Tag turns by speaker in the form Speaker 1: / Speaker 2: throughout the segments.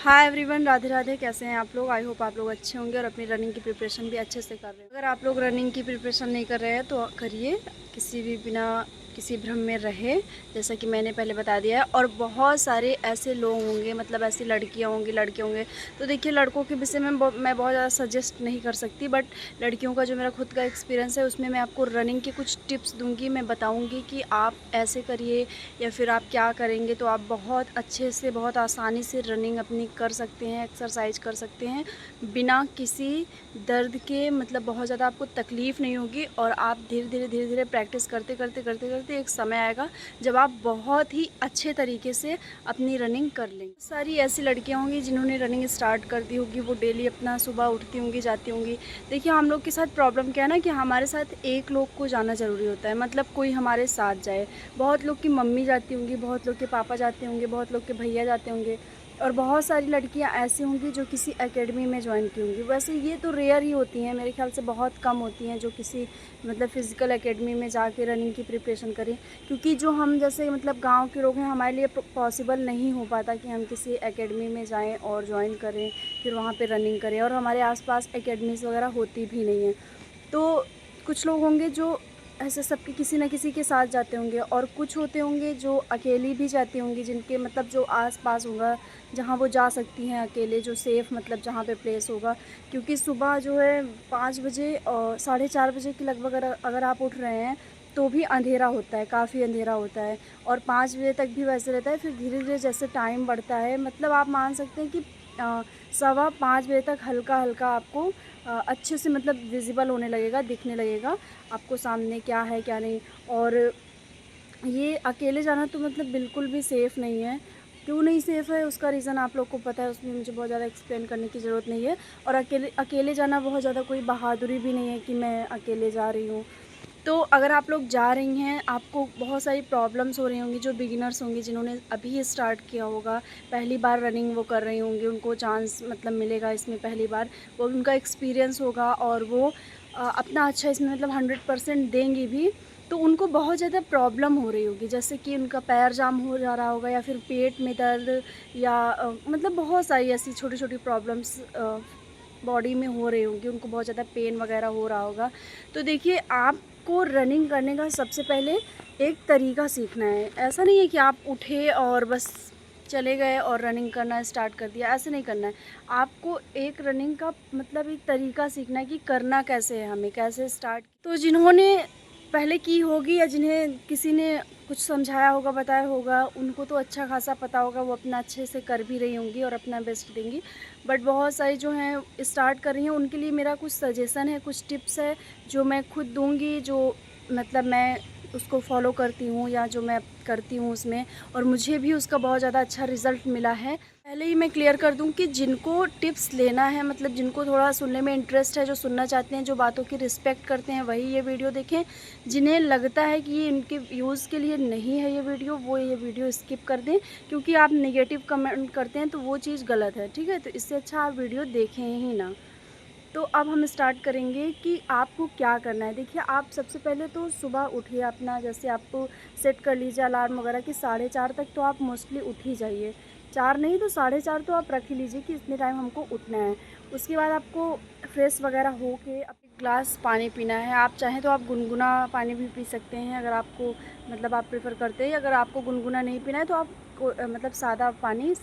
Speaker 1: Hi everyone, Radhe Radhe. कैसे हैं आप लोग? आई होप आप लोग अच्छे होंगे और अपनी रनिंग की प्रिपरेशन भी अच्छे से कर रहे हैं। अगर आप लोग रनिंग की प्रिपरेशन नहीं कर रहे हैं तो करिए, किसी भी बिना किसी भ्रम में रहे, जैसा कि मैंने पहले बता दिया है। और बहुत सारे ऐसे लोग होंगे, मतलब ऐसी लड़कियां होंगी, लड़के होंगे। तो देखिए, लड़कों के विषय में मैं बहुत ज़्यादा सजेस्ट नहीं कर सकती, बट लड़कियों का जो मेरा खुद का एक्सपीरियंस है उसमें मैं आपको रनिंग के कुछ टिप्स दूँगी। मैं बताऊँगी कि आप ऐसे करिए या फिर आप क्या करेंगे तो आप बहुत अच्छे से, बहुत आसानी से रनिंग अपनी कर सकते हैं, एक्सरसाइज कर सकते हैं बिना किसी दर्द के। मतलब बहुत ज़्यादा आपको तकलीफ़ नहीं होगी और आप धीरे धीरे प्रैक्टिस करते करते करते करते एक समय आएगा जब आप बहुत ही अच्छे तरीके से अपनी रनिंग कर लेंगे। सारी ऐसी लड़कियां होंगी जिन्होंने रनिंग स्टार्ट कर दी होगी, वो डेली अपना सुबह उठती होंगी, जाती होंगी। देखिए, हम लोग के साथ प्रॉब्लम क्या है ना, कि हमारे साथ एक लोग को जाना ज़रूरी होता है, मतलब कोई हमारे साथ जाए। बहुत लोग की मम्मी जाती होंगी, बहुत लोग के पापा जाते होंगे, बहुत लोग के भैया जाते होंगे, और बहुत सारी लड़कियां ऐसी होंगी जो किसी एकेडमी में ज्वाइन की होंगी। वैसे ये तो रेयर ही होती हैं, मेरे ख्याल से बहुत कम होती हैं जो किसी मतलब फ़िज़िकल एकेडमी में जाके रनिंग की प्रिपरेशन करें। क्योंकि जो हम जैसे मतलब गांव के लोग हैं, हमारे लिए पॉसिबल नहीं हो पाता कि हम किसी एकेडमी में जाएं और ज्वाइन करें, फिर वहाँ पे रनिंग करें। और हमारे आसपास एकेडमीज़ वगैरह होती भी नहीं हैं। तो कुछ लोग होंगे जो ऐसे सबके किसी न किसी के साथ जाते होंगे, और कुछ होते होंगे जो अकेली भी जाती होंगी, जिनके मतलब जो आस-पास होगा, जहाँ वो जा सकती हैं अकेले, जो सेफ़ मतलब जहाँ पे प्लेस होगा। क्योंकि सुबह जो है 5 बजे और साढ़े 4 बजे के लगभग अगर आप उठ रहे हैं, तो भी अंधेरा होता है, काफ़ी अंधेरा होता है। और 5 बजे तक भी वैसे रहता है, फिर धीरे-धीरे जैसे टाइम बढ़ता है, मतलब आप मान सकते हैं कि सवा 5 बजे तक हल्का-हल्का आपको अच्छे से मतलब विज़िबल होने लगेगा, दिखने लगेगा आपको सामने क्या है क्या नहीं। और ये अकेले जाना तो मतलब बिल्कुल भी सेफ़ नहीं है। क्यों नहीं सेफ़ है उसका रीज़न आप लोग को पता है, उसमें मुझे बहुत ज़्यादा एक्सप्लेन करने की ज़रूरत नहीं है। और अकेले अकेले जाना बहुत ज़्यादा कोई बहादुरी भी नहीं है कि मैं अकेले जा रही हूँ। तो अगर आप लोग जा रही हैं, आपको बहुत सारी प्रॉब्लम्स हो रही होंगी, जो बिगिनर्स होंगी, जिन्होंने अभी स्टार्ट किया होगा, पहली बार रनिंग वो कर रही होंगी, उनको चांस मतलब मिलेगा इसमें पहली बार, वो उनका एक्सपीरियंस होगा और वो अपना अच्छा इसमें मतलब 100% देंगी भी। तो उनको बहुत ज़्यादा प्रॉब्लम हो रही होगी, जैसे कि उनका पैर जाम हो जा रहा होगा, या फिर पेट में दर्द, या मतलब बहुत सारी ऐसी छोटी-छोटी प्रॉब्लम्स बॉडी में हो रही होंगी, उनको बहुत ज़्यादा पेन वगैरह हो रहा होगा। तो देखिए, आपको रनिंग करने का सबसे पहले एक तरीका सीखना है। ऐसा नहीं है कि आप उठे और बस चले गए और रनिंग करना स्टार्ट कर दिया, ऐसे नहीं करना है। आपको एक रनिंग का मतलब एक तरीका सीखना है कि करना कैसे है, हमें कैसे स्टार्ट। तो जिन्होंने पहले की होगी या जिन्हें किसी ने कुछ समझाया होगा, बताया होगा, उनको तो अच्छा खासा पता होगा, वो अपना अच्छे से कर भी रही होंगी और अपना बेस्ट देंगी। बट बहुत सारी जो हैं स्टार्ट कर रही हैं, उनके लिए मेरा कुछ सजेशन है, कुछ टिप्स है जो मैं खुद दूँगी, जो मतलब मैं उसको फॉलो करती हूँ या जो मैं करती हूँ उसमें, और मुझे भी उसका बहुत ज़्यादा अच्छा रिज़ल्ट मिला है। पहले ही मैं क्लियर कर दूँ कि जिनको टिप्स लेना है, मतलब जिनको थोड़ा सुनने में इंटरेस्ट है, जो सुनना चाहते हैं, जो बातों की रिस्पेक्ट करते हैं, वही ये वीडियो देखें। जिन्हें लगता है कि ये इनके यूज़ के लिए नहीं है ये वीडियो, वो ये वीडियो स्किप कर दें। क्योंकि आप नेगेटिव कमेंट करते हैं तो वो चीज़ गलत है, ठीक है? तो इससे अच्छा आप वीडियो देखें ही ना। तो अब हम स्टार्ट करेंगे कि आपको क्या करना है। देखिए, आप सबसे पहले तो सुबह उठिए, अपना जैसे आपको सेट कर लीजिए अलार्म वगैरह कि 4:30 तक तो आप मोस्टली उठ ही जाइए। 4 नहीं तो 4:30 तो आप रख ही लीजिए कि इतने टाइम हमको उठना है। उसके बाद आपको फ्रेश वगैरह हो के अब 1 ग्लास पानी पीना है। आप चाहें तो आप गुनगुना पानी भी पी सकते हैं, अगर आपको मतलब आप प्रेफ़र करते हैं। अगर आपको गुनगुना नहीं पीना है तो आप मतलब सादा पानी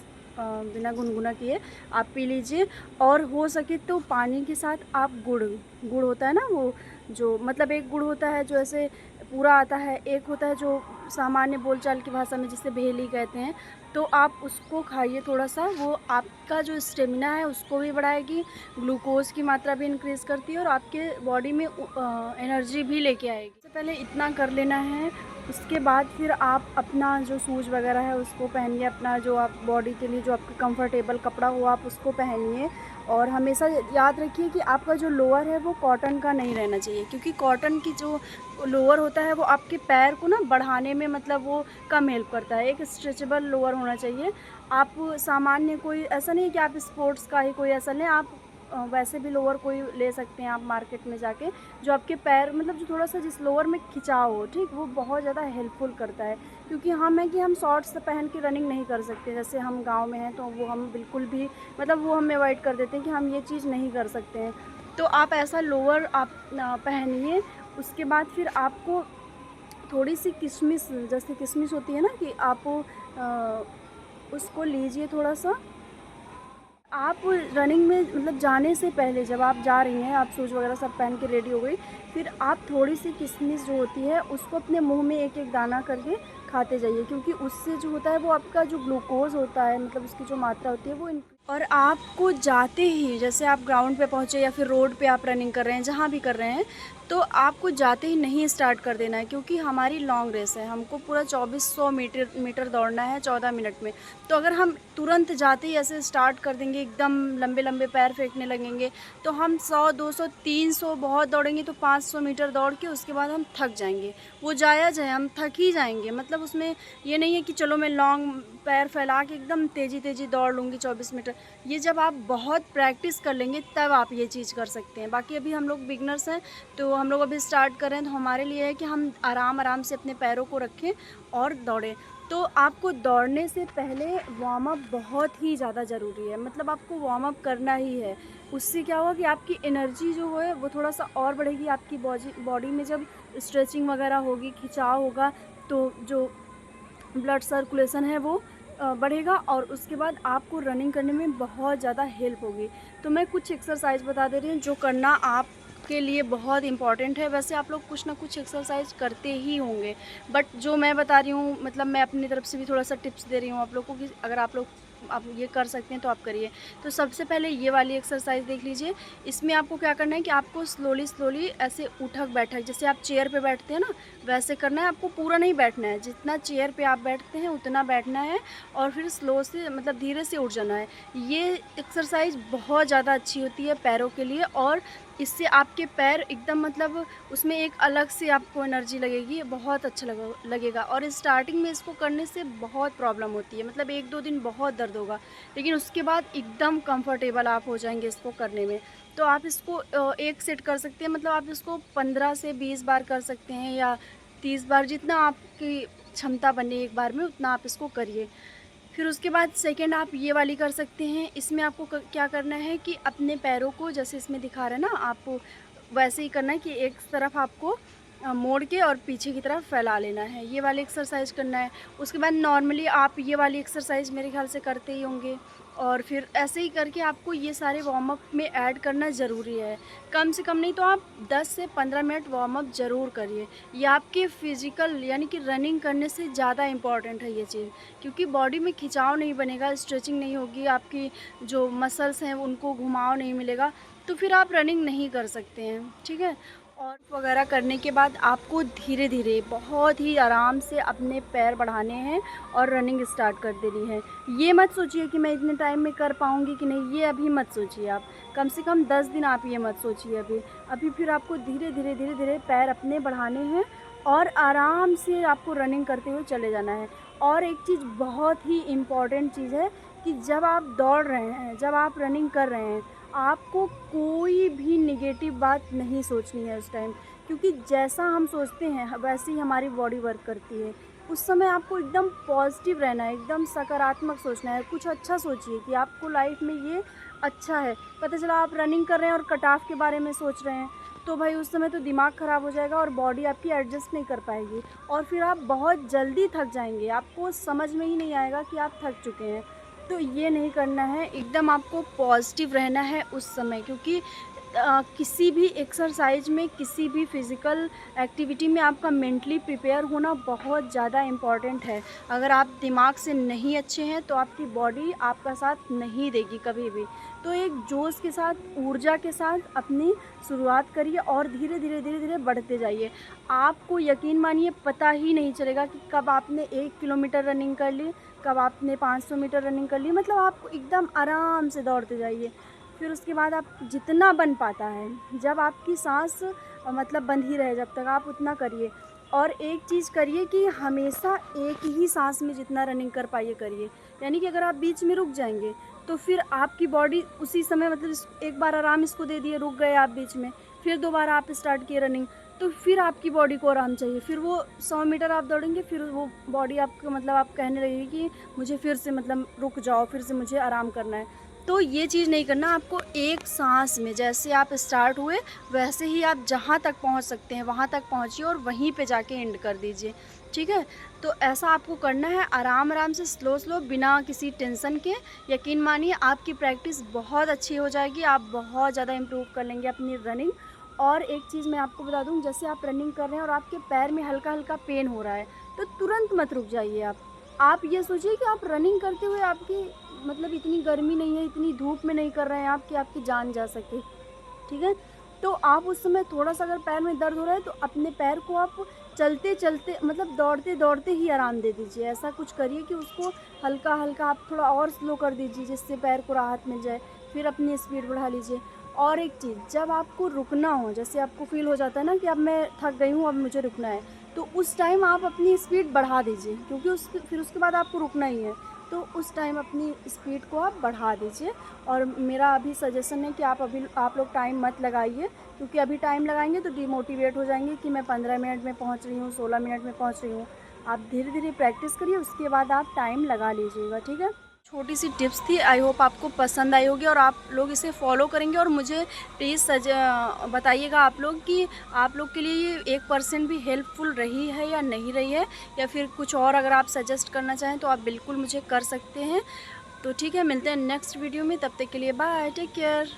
Speaker 1: बिना गुनगुना किए आप पी लीजिए। और हो सके तो पानी के साथ आप गुड़ गुड़ होता है ना, वो जो मतलब एक गुड़ होता है जो ऐसे पूरा आता है, एक होता है जो सामान्य बोलचाल की भाषा में जिसे भेली कहते हैं। तो आप उसको खाइए थोड़ा सा, वो आपका जो स्टेमिना है उसको भी बढ़ाएगी, ग्लूकोज़ की मात्रा भी इंक्रीज़ करती है और आपके बॉडी में एनर्जी भी लेके आएगी। सबसे पहले इतना कर लेना है। उसके बाद फिर आप अपना जो शूज़ वगैरह है उसको पहनिए, अपना जो आप बॉडी के लिए जो आपका कंफर्टेबल कपड़ा हो आप उसको पहनिए। और हमेशा याद रखिए कि आपका जो लोअर है वो कॉटन का नहीं रहना चाहिए, क्योंकि कॉटन की जो लोअर होता है वो आपके पैर को ना बढ़ाने में मतलब वो कम हेल्प करता है। एक स्ट्रेचेबल लोअर होना चाहिए। आप सामान्य कोई ऐसा नहीं है कि आप स्पोर्ट्स का ही कोई ऐसा लें, आप वैसे भी लोअर कोई ले सकते हैं आप मार्केट में जाके, जो आपके पैर मतलब जो थोड़ा सा जिस लोअर में खिंचाव हो, ठीक, वो बहुत ज़्यादा हेल्पफुल करता है। क्योंकि हम है कि हम शॉर्ट्स पहन के रनिंग नहीं कर सकते, जैसे हम गाँव में हैं तो वो हम बिल्कुल भी मतलब वो हम अवॉइड कर देते हैं कि हम ये चीज़ नहीं कर सकते हैं। तो आप ऐसा लोअर आप पहनिए। उसके बाद फिर आपको थोड़ी सी किशमिश, जैसे किशमिश होती है ना, कि आप उसको लीजिए थोड़ा सा। आप रनिंग में मतलब जाने से पहले जब आप जा रही हैं, आप शूज़ वगैरह सब पहन के रेडी हो गई, फिर आप थोड़ी सी किशमिश जो होती है उसको अपने मुंह में एक एक दाना करके खाते जाइए, क्योंकि उससे जो होता है वो आपका जो ग्लूकोज़ होता है, मतलब उसकी जो मात्रा होती है वो और आपको जाते ही, जैसे आप ग्राउंड पे पहुँचे या फिर रोड पे आप रनिंग कर रहे हैं, जहाँ भी कर रहे हैं, तो आपको जाते ही नहीं स्टार्ट कर देना है, क्योंकि हमारी लॉन्ग रेस है, हमको पूरा 2400 मीटर दौड़ना है 14 मिनट में। तो अगर हम तुरंत जाते ही ऐसे स्टार्ट कर देंगे, एकदम लंबे लंबे पैर फेंकने लगेंगे, तो हम 100 200 300 बहुत दौड़ेंगे तो 500 मीटर दौड़ के उसके बाद हम थक जाएंगे। वो जायज़ है, हम थक ही जाएंगे। मतलब उसमें ये नहीं है कि चलो मैं लॉन्ग पैर फैला के एकदम तेज़ी तेज़ी दौड़ लूँगी 24 मीटर। ये जब आप बहुत प्रैक्टिस कर लेंगे तब आप ये चीज़ कर सकते हैं। बाकी अभी हम लोग बिगनर्स हैं, तो हम लोग अभी स्टार्ट कर रहे हैं, तो हमारे लिए है कि हम आराम आराम से अपने पैरों को रखें और दौड़ें। तो आपको दौड़ने से पहले वार्म अप बहुत ही ज़्यादा ज़रूरी है, मतलब आपको वार्म अप करना ही है। उससे क्या होगा कि आपकी एनर्जी जो है वो थोड़ा सा और बढ़ेगी, आपकी बॉडी में जब स्ट्रेचिंग वगैरह होगी, खिंचाव होगा, तो जो ब्लड सर्कुलेशन है वो बढ़ेगा, और उसके बाद आपको रनिंग करने में बहुत ज़्यादा हेल्प होगी। तो मैं कुछ एक्सरसाइज बता दे रही हूँ जो करना आपके लिए बहुत इम्पॉर्टेंट है। वैसे आप लोग कुछ ना कुछ एक्सरसाइज करते ही होंगे, बट जो मैं बता रही हूँ, मतलब मैं अपनी तरफ से भी थोड़ा सा टिप्स दे रही हूँ आप लोग को, कि अगर आप लोग आप ये कर सकते हैं तो आप करिए। तो सबसे पहले ये वाली एक्सरसाइज देख लीजिए। इसमें आपको क्या करना है कि आपको स्लोली स्लोली ऐसे उठक बैठक, जैसे आप चेयर पे बैठते हैं ना, वैसे करना है। आपको पूरा नहीं बैठना है, जितना चेयर पे आप बैठते हैं उतना बैठना है, और फिर स्लो से मतलब धीरे से उठ जाना है। ये एक्सरसाइज बहुत ज़्यादा अच्छी होती है पैरों के लिए, और इससे आपके पैर एकदम मतलब उसमें एक अलग से आपको एनर्जी लगेगी, बहुत अच्छा लगेगा। और स्टार्टिंग में इसको करने से बहुत प्रॉब्लम होती है, मतलब 1-2 दिन बहुत दर्द होगा, लेकिन उसके बाद एकदम कंफर्टेबल आप हो जाएंगे इसको करने में। तो आप इसको एक सेट कर सकते हैं, मतलब आप इसको 15 से 20 बार कर सकते हैं, या 30 बार, जितना आपकी क्षमता बने एक बार में उतना आप इसको करिए। फिर उसके बाद सेकंड आप ये वाली कर सकते हैं। इसमें आपको क्या करना है कि अपने पैरों को, जैसे इसमें दिखा रहा है ना, आपको वैसे ही करना है कि एक तरफ आपको मोड़ के और पीछे की तरफ फैला लेना है, ये वाली एक्सरसाइज करना है। उसके बाद नॉर्मली आप ये वाली एक्सरसाइज मेरे ख्याल से करते ही होंगे, और फिर ऐसे ही करके आपको ये सारे वार्म अप में ऐड करना ज़रूरी है। कम से कम नहीं तो आप 10 से 15 मिनट वार्म अप ज़रूर करिए। ये आपके फिज़िकल यानी कि रनिंग करने से ज़्यादा इम्पॉर्टेंट है ये चीज़, क्योंकि बॉडी में खिंचाव नहीं बनेगा, स्ट्रेचिंग नहीं होगी, आपकी जो मसल्स हैं उनको घुमाव नहीं मिलेगा, तो फिर आप रनिंग नहीं कर सकते हैं, ठीक है। और वगैरह करने के बाद आपको धीरे धीरे बहुत ही आराम से अपने पैर बढ़ाने हैं और रनिंग स्टार्ट कर देनी है। ये मत सोचिए कि मैं इतने टाइम में कर पाऊँगी कि नहीं, ये अभी मत सोचिए आप। कम से कम 10 दिन आप ये मत सोचिए अभी फिर आपको धीरे धीरे पैर अपने बढ़ाने हैं, और आराम से आपको रनिंग करते हुए चले जाना है। और एक चीज़ बहुत ही इम्पॉर्टेंट चीज़ है कि जब आप दौड़ रहे हैं, जब आप रनिंग कर रहे हैं, आपको कोई भी नेगेटिव बात नहीं सोचनी है उस टाइम, क्योंकि जैसा हम सोचते हैं वैसे ही हमारी बॉडी वर्क करती है। उस समय आपको एकदम पॉजिटिव रहना है, एकदम सकारात्मक सोचना है। कुछ अच्छा सोचिए कि आपको लाइफ में ये अच्छा है। पता चला आप रनिंग कर रहे हैं और कट ऑफ के बारे में सोच रहे हैं, तो भाई उस समय तो दिमाग ख़राब हो जाएगा और बॉडी आपकी एडजस्ट नहीं कर पाएगी, और फिर आप बहुत जल्दी थक जाएंगे, आपको समझ में ही नहीं आएगा कि आप थक चुके हैं। तो ये नहीं करना है, एकदम आपको पॉजिटिव रहना है उस समय, क्योंकि किसी भी एक्सरसाइज में, किसी भी फिज़िकल एक्टिविटी में आपका मेंटली प्रिपेयर होना बहुत ज़्यादा इम्पॉर्टेंट है। अगर आप दिमाग से नहीं अच्छे हैं तो आपकी बॉडी आपका साथ नहीं देगी कभी भी। तो एक जोश के साथ, ऊर्जा के साथ अपनी शुरुआत करिए, और धीरे धीरे बढ़ते जाइए। आपको यकीन मानिए पता ही नहीं चलेगा कि कब आपने 1 किलोमीटर रनिंग कर ली, कब आपने 500 मीटर रनिंग कर ली। मतलब आप एकदम आराम से दौड़ते जाइए। फिर उसके बाद आप जितना बन पाता है, जब आपकी सांस मतलब बंद ही रहे जब तक, आप उतना करिए। और एक चीज़ करिए कि हमेशा एक ही सांस में जितना रनिंग कर पाइए करिए, यानी कि अगर आप बीच में रुक जाएंगे तो फिर आपकी बॉडी उसी समय मतलब एक बार आराम इसको दे दिए, रुक गए आप बीच में, फिर दोबारा आप स्टार्ट किए रनिंग, तो फिर आपकी बॉडी को आराम चाहिए। फिर वो 100 मीटर आप दौड़ेंगे, फिर वो बॉडी आपको मतलब आप कहने लगेगी कि मुझे फिर से मतलब रुक जाओ, फिर से मुझे आराम करना है। तो ये चीज़ नहीं करना आपको, एक सांस में जैसे आप स्टार्ट हुए वैसे ही आप जहाँ तक पहुँच सकते हैं वहाँ तक पहुँचिए और वहीं पे जाके एंड कर दीजिए, ठीक है। तो ऐसा आपको करना है आराम आराम से, स्लो स्लो, बिना किसी टेंशन के। यकीन मानिए आपकी प्रैक्टिस बहुत अच्छी हो जाएगी, आप बहुत ज़्यादा इम्प्रूव कर लेंगे अपनी रनिंग। और एक चीज़ मैं आपको बता दूँ, जैसे आप रनिंग कर रहे हैं और आपके पैर में हल्का हल्का पेन हो रहा है, तो तुरंत मत रुक जाइए आप ये सोचिए कि आप रनिंग करते हुए आपकी मतलब इतनी गर्मी नहीं है, इतनी धूप में नहीं कर रहे हैं आप कि आपकी जान जा सके, ठीक है। तो आप उस समय थोड़ा सा अगर पैर में दर्द हो रहा है तो अपने पैर को आप चलते चलते मतलब दौड़ते दौड़ते ही आराम दे दीजिए। ऐसा कुछ करिए कि उसको हल्का हल्का आप थोड़ा और स्लो कर दीजिए, जिससे पैर को राहत मिल जाए, फिर अपनी स्पीड बढ़ा लीजिए। और एक चीज़, जब आपको रुकना हो, जैसे आपको फील हो जाता है ना कि अब मैं थक गई हूँ, अब मुझे रुकना है, तो उस टाइम आप अपनी स्पीड बढ़ा दीजिए, क्योंकि फिर उसके बाद आपको रुकना ही है। तो उस टाइम अपनी स्पीड को आप बढ़ा दीजिए। और मेरा अभी सजेशन है कि आप लोग टाइम मत लगाइए, क्योंकि अभी टाइम लगाएंगे तो डिमोटिवेट हो जाएंगे कि मैं 15 मिनट में पहुंच रही हूँ, 16 मिनट में पहुंच रही हूँ। आप धीरे धीरे प्रैक्टिस करिए, उसके बाद आप टाइम लगा लीजिएगा, ठीक है। छोटी सी टिप्स थी, आई होप आपको पसंद आई होगी और आप लोग इसे फॉलो करेंगे। और मुझे प्लीज़ बताइएगा आप लोग कि आप लोग के लिए ये 1% भी हेल्पफुल रही है या नहीं रही है, या फिर कुछ और अगर आप सजेस्ट करना चाहें तो आप बिल्कुल मुझे कर सकते हैं। तो ठीक है, मिलते हैं नेक्स्ट वीडियो में, तब तक के लिए बाय, टेक केयर।